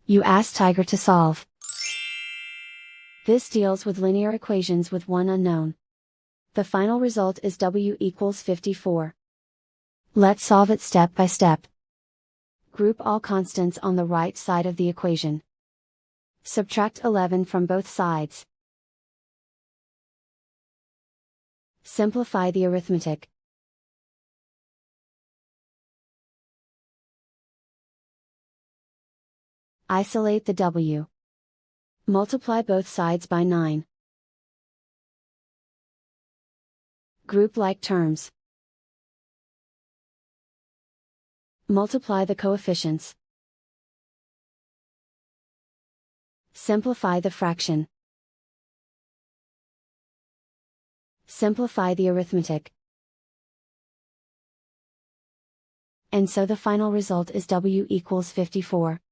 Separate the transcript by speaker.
Speaker 1: You ask Tiger to solve. This deals with linear equations with one unknown. The final result is W equals 54. Let's solve it step by step. Group all constants on the right side of the equation. Subtract 11 from both sides. Simplify the arithmetic. Isolate the W. Multiply both sides by 9. Group like terms. Multiply the coefficients. Simplify the fraction. Simplify the arithmetic. And so the final result is W equals 54.